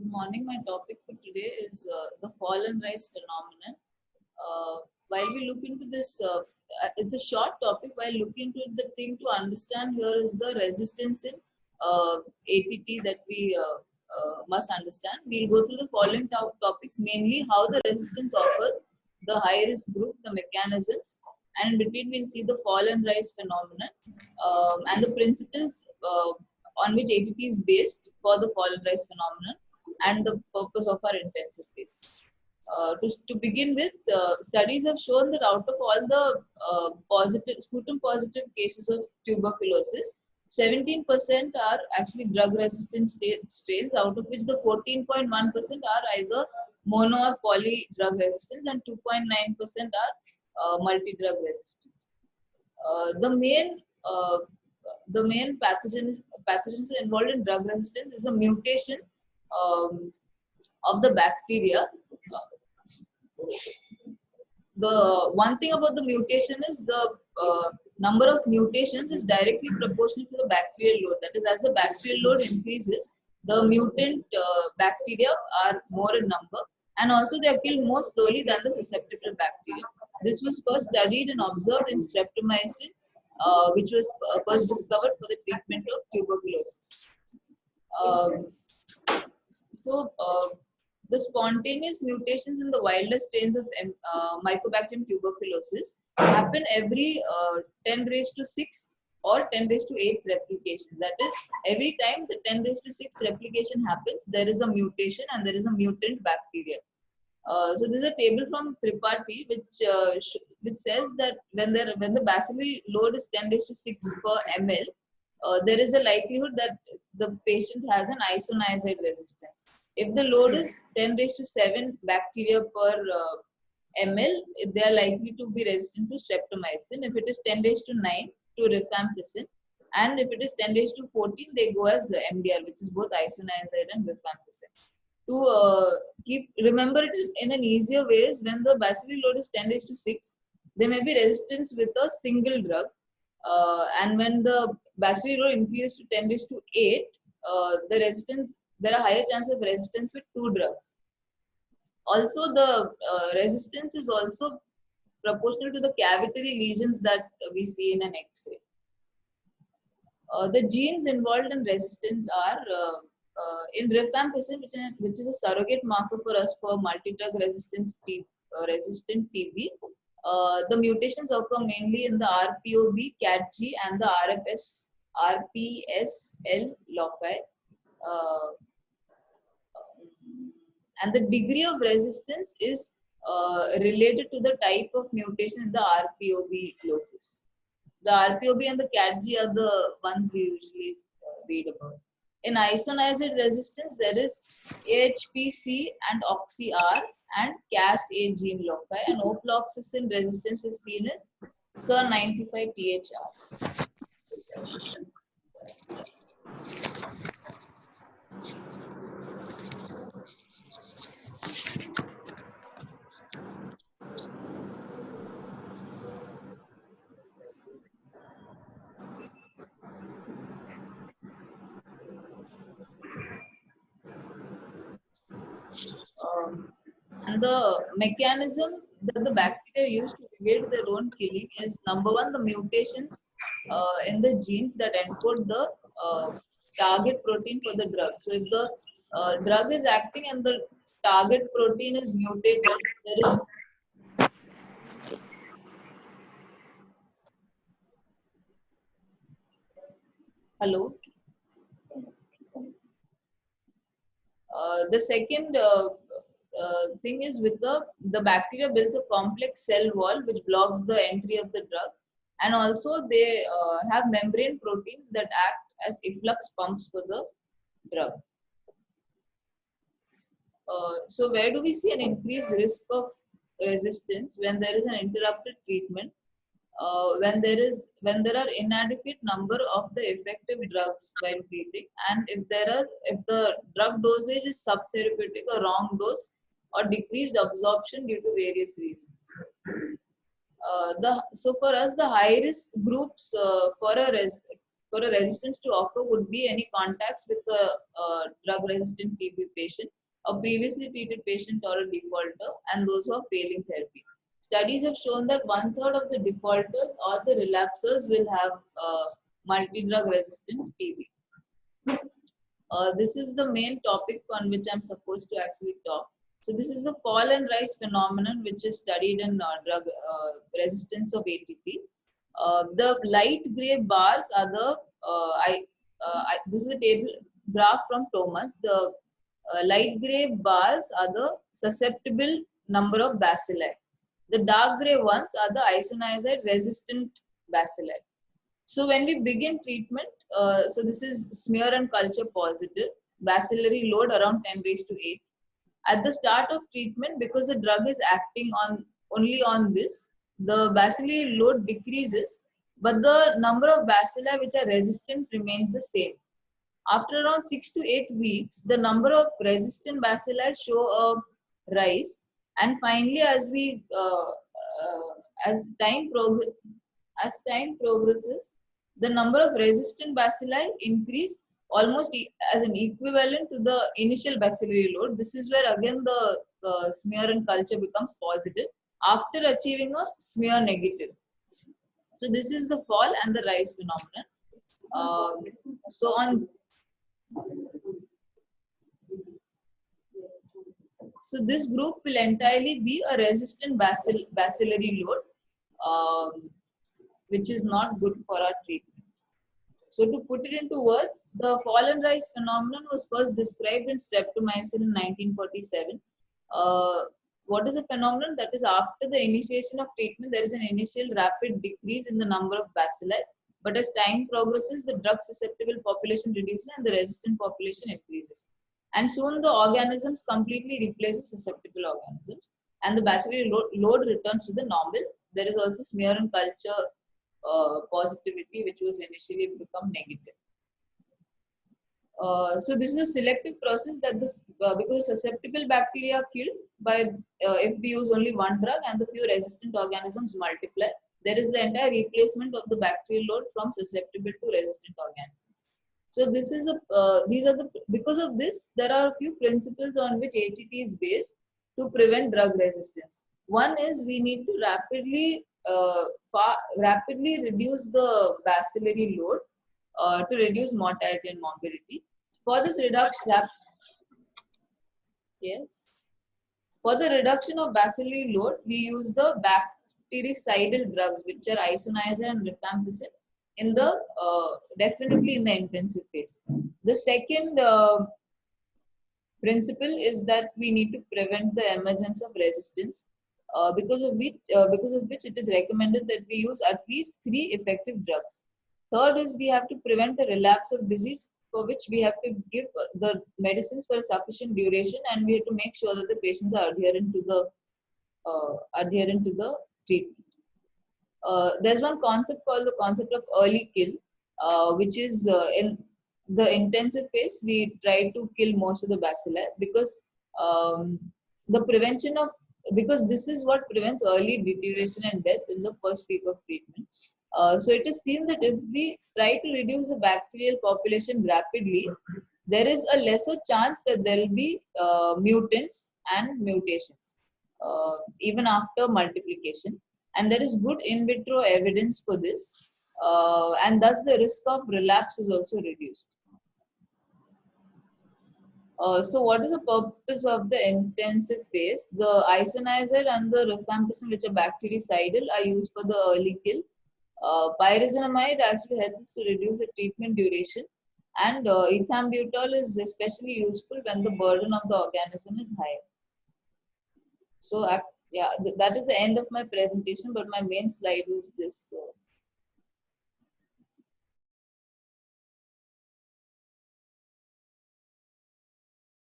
Good morning. My topic for today is the fall and rise phenomenon. While we look into this, it's a short topic. While looking into it, the thing to understand here is the resistance in ATP that we must understand. We'll go through the following topics, mainly how the resistance occurs, the high risk group, the mechanisms, and in between we'll see the fall and rise phenomenon and the principles on which ATP is based for the fall and rise phenomenon and the purpose of our intensive phase. To begin with, studies have shown that out of all the sputum positive cases of tuberculosis, 17% are actually drug resistant strains, out of which the 14.1% are either mono or poly drug resistance and 2.9% are multi-drug resistant. The main pathogens involved in drug resistance is a mutation of the bacteria. The one thing about the mutation is the number of mutations is directly proportional to the bacterial load. That is, as the bacterial load increases, the mutant bacteria are more in number, and also they are killed more slowly than the susceptible bacteria. This was first studied and observed in streptomycin, which was first discovered for the treatment of tuberculosis. The spontaneous mutations in the wildest strains of Mycobacterium tuberculosis happen every 10 raised to 6 or 10 raised to 8 replication. That is, every time the 10 raised to 6 replication happens, there is a mutation and there is a mutant bacteria. So this is a table from Tripathi which says that when the bacillary load is 10 raised to 6 per ml, there is a likelihood that the patient has an isoniazide resistance. If the load is 10 raised to 7 bacteria per ml, they are likely to be resistant to streptomycin. If it is 10 raised to 9, to rifampicin. And if it is 10 raised to 14, they go as the MDR, which is both isoniazide and rifampicin. To remember it in an easier way is when the bacillary load is 10 raised to 6, there may be resistance with a single drug. And when the bacillary load increases to 10 raised to 8, there are higher chances of resistance with 2 drugs. Also, the resistance is also proportional to the cavitary lesions that we see in an X-ray. The genes involved in resistance are in rifampicin, which is a surrogate marker for us for multi-drug resistant TB. The mutations occur mainly in the RPOB, CATG, and the RPSL loci. And the degree of resistance is related to the type of mutation in the RPOB locus. The RPOB and the CATG are the ones we usually read about. In isoniazide resistance, there is AHPC and OxyR and Cas-A gene loci, and ofloxacin resistance is seen in SIR95THR. And the mechanism that the bacteria use to evade their own killing is, number one, the mutations in the genes that encode the target protein for the drug. So if the drug is acting and the target protein is mutated, there is hello. The second thing is with the bacteria builds a complex cell wall which blocks the entry of the drug, and also they have membrane proteins that act as efflux pumps for the drug. So where do we see an increased risk of resistance? When there is an interrupted treatment, when there are inadequate number of the effective drugs while treating, and if the drug dosage is subtherapeutic or wrong dose, or decreased absorption due to various reasons. So for us, the high risk groups for for a resistance to occur would be any contacts with a drug-resistant TB patient, a previously treated patient or a defaulter, and those who are failing therapy. Studies have shown that 1/3 of the defaulters or the relapsers will have multi-drug resistance TB. This is the main topic on which I'm supposed to actually talk. So this is the fall and rise phenomenon, which is studied in drug resistance of ATP. The light gray bars are the this is a table graph from Thomas. The light gray bars are the susceptible number of bacilli. The dark gray ones are the isoniazid resistant bacilli. So when we begin treatment, so this is smear and culture positive, bacillary load around 10 raised to 8. At the start of treatment, because the drug is acting on only on this, the bacillary load decreases, but the number of bacilli which are resistant remains the same. After around 6 to 8 weeks, the number of resistant bacilli show a rise, and finally, as time progresses, the number of resistant bacilli increase almost as an equivalent to the initial bacillary load. This is where again the smear and culture becomes positive after achieving a smear negative. So this is the fall and the rise phenomenon. So this group will entirely be a resistant bacillary load, which is not good for our treatment. So to put it into words, the fall and rise phenomenon was first described in streptomycin in 1947. What is a phenomenon? That is, after the initiation of treatment, there is an initial rapid decrease in the number of bacilli, but as time progresses, the drug susceptible population reduces and the resistant population increases. And soon the organisms completely replaces susceptible organisms and the bacillary load returns to the normal. There is also smear and culture positivity, which was initially become negative. So this is a selective process that because susceptible bacteria are killed by if we use only one drug and the few resistant organisms multiply, there is the entire replacement of the bacterial load from susceptible to resistant organisms. So this is because of this, there are a few principles on which ATT is based to prevent drug resistance. One is we need to rapidly reduce the bacillary load to reduce mortality and morbidity. For this reduction, for the reduction of bacillary load, we use the bactericidal drugs, which are isoniazid and rifampicin, definitely in the intensive phase. The second principle is that we need to prevent the emergence of resistance, because of which it is recommended that we use at least 3 effective drugs. Third is we have to prevent a relapse of disease, for which we have to give the medicines for a sufficient duration, and we have to make sure that the patients are adherent to the treatment. There's one concept called the concept of early kill, which is in the intensive phase, we try to kill most of the bacilli because because this is what prevents early deterioration and death in the first week of treatment. So it is seen that if we try to reduce the bacterial population rapidly, there is a lesser chance that there will be mutants and mutations even after multiplication. And there is good in vitro evidence for this, and thus the risk of relapse is also reduced. So what is the purpose of the intensive phase? The isoniazid and the rifampicin, which are bactericidal, are used for the early kill. Pyrazinamide actually helps to reduce the treatment duration, and ethambutol is especially useful when the burden of the organism is high. So yeah, that is the end of my presentation, but my main slide was this